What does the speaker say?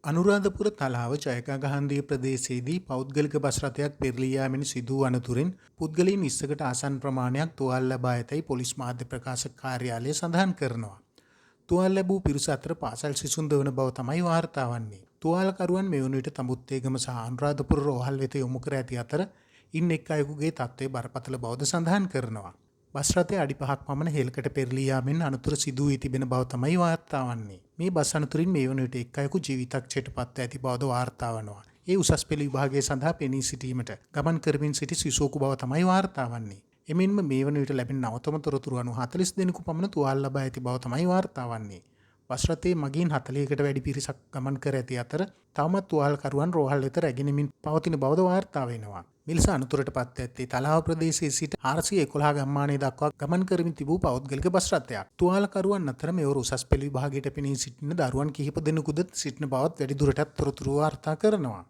අනුරාධපුර තලාව ජයගහහන්දිය ප්‍රදේශයේදී පෞද්ගලික බස් රථයක් පෙරළී යාමෙන් සිදු වූ අනතුරින් පුද්ගලයන් 20කට ආසන්න ප්‍රමාණයක් තුවාල ලබා ඇතැයි පොලිස් මාධ්‍ය ප්‍රකාශක කාර්යාලය සඳහන් කරනවා. තුවාල ලැබූ පිරිස අතර පාසල් සිසුන් ද වන බව තමයි වාර්තා වන්නේ. තුවාලකරුවන් මේ වන විට තඹුත්තේගම සහ අනුරාධපුර රෝහල් වෙත යොමු කර ඇති අතර ඉන් එක් අයෙකුගේ තත්ත්වය බරපතල බවද සඳහන් කරනවා. බස් රථය අඩි 5ක් පමණ හෙළකට පෙරළී යාමෙන් අනතුර සිදු වී තිබෙන බව තමයි වාර්තා වන්නේ. මේ බස් අනතුරින් මේ වන විට එක් අයෙකු ජීවිතක්ෂයට පත්ව ඇති බවද වාර්තා වනවා. ඒ උසස් පෙළ විභාගය සඳහා පෙනී සිටීමට ගමන් කරමින් සිටි සිසුවෙකු බව තමයි වාර්තා වන්නේ. එමෙන්ම මේ වන විට ලැබෙන නවතම තොරතුරු අනුව 40 දෙනෙකු පමණ තුවාල ලබා ඇති බව තමයි වාර්තා වන්නේ. බස් රථයේ මගින් 40කට වැඩි පිරිසක් ගමන් කර ඇති අතර තවමත් තුවාලකරුවන් රෝහල් වෙත රැගෙනමින් පවතින බවද වාර්තා වෙනවා. මෙලෙස අනතුරට පත් ඇත්තේ තලාව ප්‍රදේශයේ සිට 411 ගම්මානයේ දක්වා ගමන් කරමින් තිබූ පෞද්ගලික බස් රථයක්. තුවාලකරුවන් අතර මෙවර උසස් පෙළ විභාගයට පෙනී සිටින දරුවන් කිහිප දෙනෙකුද සිටින බවත් වැඩි දුරටත් තොරතුරු වාර්තා කරනවා.